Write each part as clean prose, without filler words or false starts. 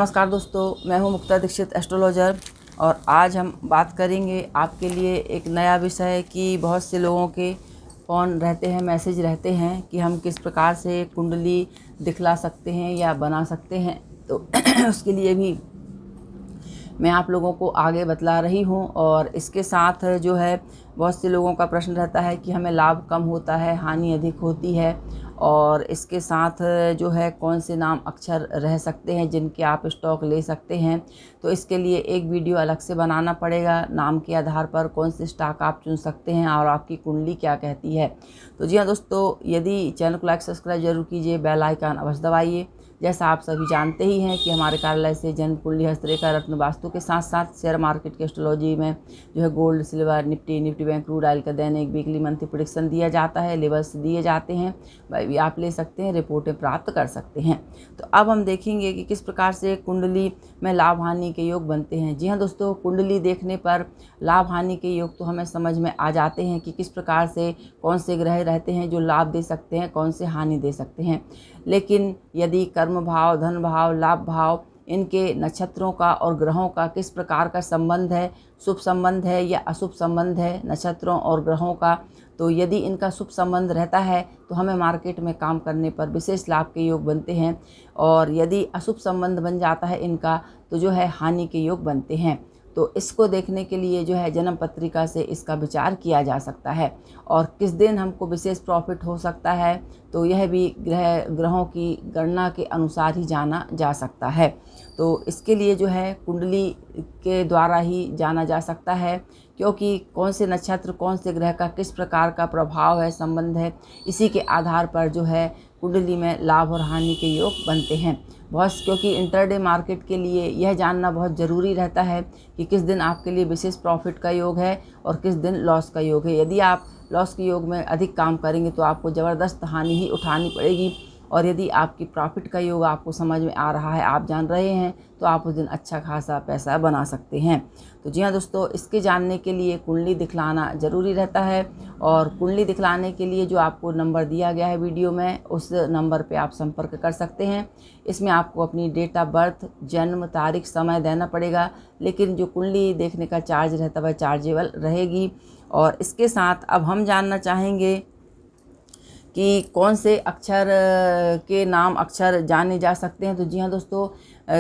नमस्कार दोस्तों, मैं हूं मुक्ता दीक्षित एस्ट्रोलॉजर और आज हम बात करेंगे आपके लिए एक नया विषय कि बहुत से लोगों के फ़ोन रहते हैं, मैसेज रहते हैं कि हम किस प्रकार से कुंडली दिखला सकते हैं या बना सकते हैं। तो उसके लिए भी मैं आप लोगों को आगे बतला रही हूं। और इसके साथ जो है बहुत से लोगों का प्रश्न रहता है कि हमें लाभ कम होता है, हानि अधिक होती है। और इसके साथ जो है कौन से नाम अक्षर रह सकते हैं जिनके आप स्टॉक ले सकते हैं। तो इसके लिए एक वीडियो अलग से बनाना पड़ेगा, नाम के आधार पर कौन से स्टॉक आप चुन सकते हैं और आपकी कुंडली क्या कहती है। तो जी हाँ दोस्तों, यदि चैनल को लाइक सब्सक्राइब जरूर कीजिए, बेल आइकन अवश्य दबाइए। जैसा आप सभी जानते ही हैं कि हमारे कार्यालय से जन्म कुंडली, हस्तरेखा, रत्न वास्तु के साथ साथ शेयर मार्केट की एस्ट्रोलॉजी में जो है gold, silver, Nifty bank, crude oil का दैनिक, वीकली, मंथली प्रेडिक्शन दिया जाता है, लेवल्स दिए जाते हैं, वह भी आप ले सकते हैं, रिपोर्टें प्राप्त कर सकते हैं। तो अब हम देखेंगे कि किस प्रकार से कुंडली में लाभ हानि के योग बनते हैं। जी हाँ दोस्तों, कुंडली देखने पर लाभ हानि के योग तो हमें समझ में आ जाते हैं कि किस प्रकार से कौन से ग्रह रहते हैं जो लाभ दे सकते हैं, कौन से हानि दे सकते हैं। लेकिन यदि कर्म भाव, धन भाव, लाभ भाव, इनके नक्षत्रों का और ग्रहों का किस प्रकार का संबंध है, शुभ संबंध है या अशुभ संबंध है नक्षत्रों और ग्रहों का, तो यदि इनका शुभ संबंध रहता है तो हमें मार्केट में काम करने पर विशेष लाभ के योग बनते हैं। और यदि अशुभ संबंध बन जाता है इनका तो जो है हानि के योग बनते हैं। तो इसको देखने के लिए जो है जन्म पत्रिका से इसका विचार किया जा सकता है और किस दिन हमको विशेष प्रॉफिट हो सकता है, तो यह भी ग्रहों की गणना के अनुसार ही जाना जा सकता है। तो इसके लिए जो है कुंडली के द्वारा ही जाना जा सकता है, क्योंकि कौन से नक्षत्र, कौन से ग्रह का किस प्रकार का प्रभाव है, संबंध है, इसी के आधार पर जो है कुंडली में लाभ और हानि के योग बनते हैं। क्योंकि इंटरडे मार्केट के लिए यह जानना बहुत ज़रूरी रहता है कि किस दिन आपके लिए विशेष प्रॉफिट का योग है और किस दिन लॉस का योग है। यदि आप लॉस के योग में अधिक काम करेंगे तो आपको ज़बरदस्त हानि ही उठानी पड़ेगी, और यदि आपकी प्रॉफिट का योग आपको समझ में आ रहा है, आप जान रहे हैं, तो आप उस दिन अच्छा खासा पैसा बना सकते हैं। तो जी हाँ दोस्तों, इसके जानने के लिए कुंडली दिखलाना ज़रूरी रहता है। और कुंडली दिखलाने के लिए जो आपको नंबर दिया गया है वीडियो में, उस नंबर पे आप संपर्क कर सकते हैं। इसमें आपको अपनी डेट ऑफ बर्थ, जन्म तारीख, समय देना पड़ेगा, लेकिन जो कुंडली देखने का चार्ज रहता है वह चार्जेबल रहेगी। और इसके साथ अब हम जानना चाहेंगे कि कौन से अक्षर के नाम अक्षर जाने जा सकते हैं। तो जी हाँ दोस्तों,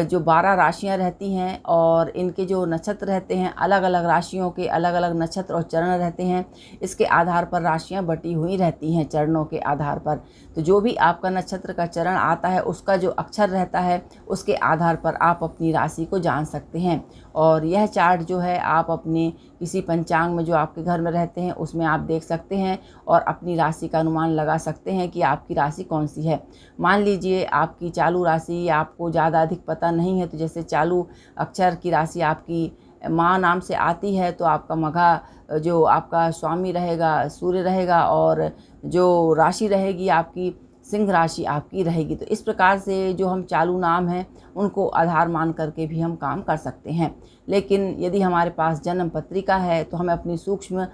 जो 12 राशियां रहती हैं और इनके जो नक्षत्र रहते हैं, अलग अलग राशियों के अलग अलग नक्षत्र और चरण रहते हैं। इसके आधार पर राशियां बटी हुई रहती हैं, चरणों के आधार पर। तो जो भी आपका नक्षत्र का चरण आता है, उसका जो अक्षर रहता है, उसके आधार पर आप अपनी राशि को जान सकते हैं। और यह चार्ट जो है आप अपने किसी पंचांग में जो आपके घर में रहते हैं उसमें आप देख सकते हैं और अपनी राशि का अनुमान लगा सकते हैं कि आपकी राशि कौन सी है। मान लीजिए आपकी चालू राशि आपको ज़्यादा अधिक पता नहीं है, तो जैसे चालू अक्षर की राशि आपकी माँ नाम से आती है, तो आपका मघा जो आपका स्वामी रहेगा सूर्य रहेगा, और जो राशि रहेगी आपकी सिंह राशि आपकी रहेगी। तो इस प्रकार से जो हम चालू नाम हैं उनको आधार मान करके भी हम काम कर सकते हैं। लेकिन यदि हमारे पास जन्म पत्रिका है तो हमें अपनी सूक्ष्म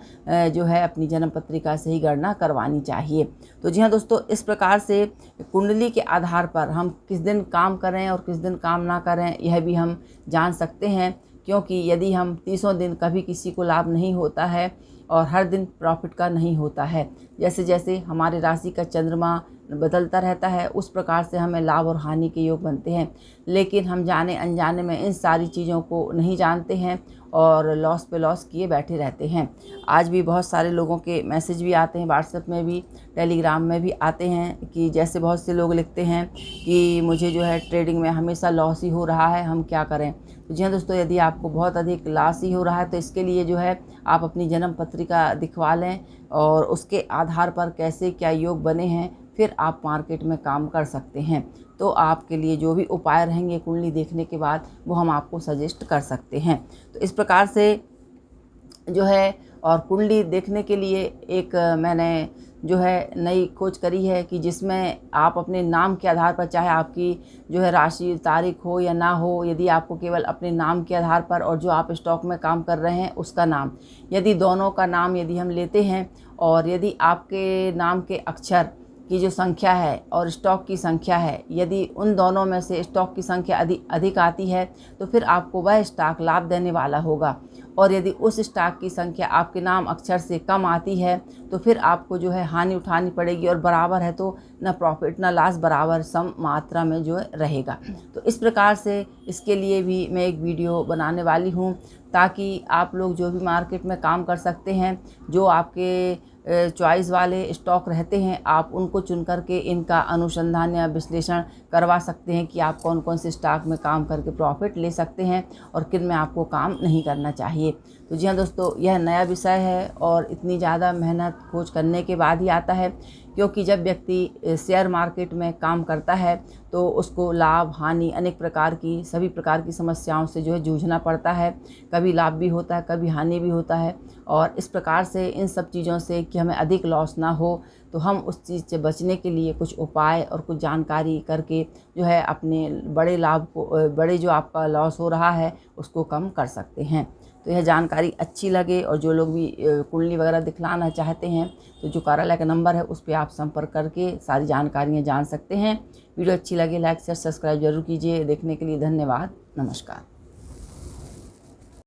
जो है अपनी जन्म पत्रिका से ही गणना करवानी चाहिए। तो जी हाँ दोस्तों, इस प्रकार से कुंडली के आधार पर हम किस दिन काम करें और किस दिन काम ना करें यह भी हम जान सकते हैं। क्योंकि यदि हम 30 दिन कभी किसी को लाभ नहीं होता है और हर दिन प्रॉफिट का नहीं होता है, जैसे जैसे हमारे राशि का चंद्रमा बदलता रहता है उस प्रकार से हमें लाभ और हानि के योग बनते हैं। लेकिन हम जाने अनजाने में इन सारी चीज़ों को नहीं जानते हैं और लॉस पे लॉस किए बैठे रहते हैं। आज भी बहुत सारे लोगों के मैसेज भी आते हैं, व्हाट्सएप में भी, टेलीग्राम में भी आते हैं कि जैसे बहुत से लोग लिखते हैं कि मुझे जो है ट्रेडिंग में हमेशा लॉस ही हो रहा है, हम क्या करें। तो जी हाँ दोस्तों, यदि आपको बहुत अधिक लॉस ही हो रहा है तो इसके लिए जो है आप अपनी जन्म पत्रिका दिखवा लें और उसके आधार पर कैसे क्या योग बने हैं, फिर आप मार्केट में काम कर सकते हैं। तो आपके लिए जो भी उपाय रहेंगे कुंडली देखने के बाद वो हम आपको सजेस्ट कर सकते हैं। तो इस प्रकार से जो है, और कुंडली देखने के लिए एक मैंने जो है नई खोज करी है कि जिसमें आप अपने नाम के आधार पर, चाहे आपकी जो है राशि तारीख हो या ना हो, यदि आपको केवल अपने नाम के आधार पर और जो आप स्टॉक में काम कर रहे हैं उसका नाम, यदि दोनों का नाम यदि हम लेते हैं और यदि आपके नाम के अक्षर की जो संख्या है और स्टॉक की संख्या है, यदि उन दोनों में से स्टॉक की संख्या अधिक आती है तो फिर आपको वह स्टॉक लाभ देने वाला होगा। और यदि उस स्टॉक की संख्या आपके नाम अक्षर से कम आती है तो फिर आपको जो है हानि उठानी पड़ेगी, और बराबर है तो न प्रॉफिट न लॉस, बराबर सम मात्रा में जो है रहेगा। तो इस प्रकार से इसके लिए भी मैं एक वीडियो बनाने वाली हूँ, ताकि आप लोग जो भी मार्केट में काम कर सकते हैं, जो आपके चॉइस वाले स्टॉक रहते हैं, आप उनको चुन करके इनका अनुसंधान या विश्लेषण करवा सकते हैं कि आप कौन कौन से स्टॉक में काम करके प्रॉफिट ले सकते हैं और किन में आपको काम नहीं करना चाहिए। तो जी हाँ दोस्तों, यह नया विषय है और इतनी ज़्यादा मेहनत खोज करने के बाद ही आता है, क्योंकि जब व्यक्ति शेयर मार्केट में काम करता है तो उसको लाभ हानि अनेक प्रकार की, सभी प्रकार की समस्याओं से जो है जूझना पड़ता है। कभी लाभ भी होता है, कभी हानि भी होता है, और इस प्रकार से इन सब चीज़ों से कि हमें अधिक लॉस ना हो, तो हम उस चीज़ से बचने के लिए कुछ उपाय और कुछ जानकारी करके जो है अपने बड़े लाभ को, बड़े जो आपका लॉस हो रहा है उसको कम कर सकते हैं। तो यह जानकारी अच्छी लगे और जो लोग भी कुंडली वगैरह दिखलाना चाहते हैं तो जो कार्यालय का नंबर है उस पर आप संपर्क करके सारी जानकारियाँ जान सकते हैं। वीडियो अच्छी लगे लाइक शेयर सब्सक्राइब जरूर कीजिए। देखने के लिए धन्यवाद। नमस्कार।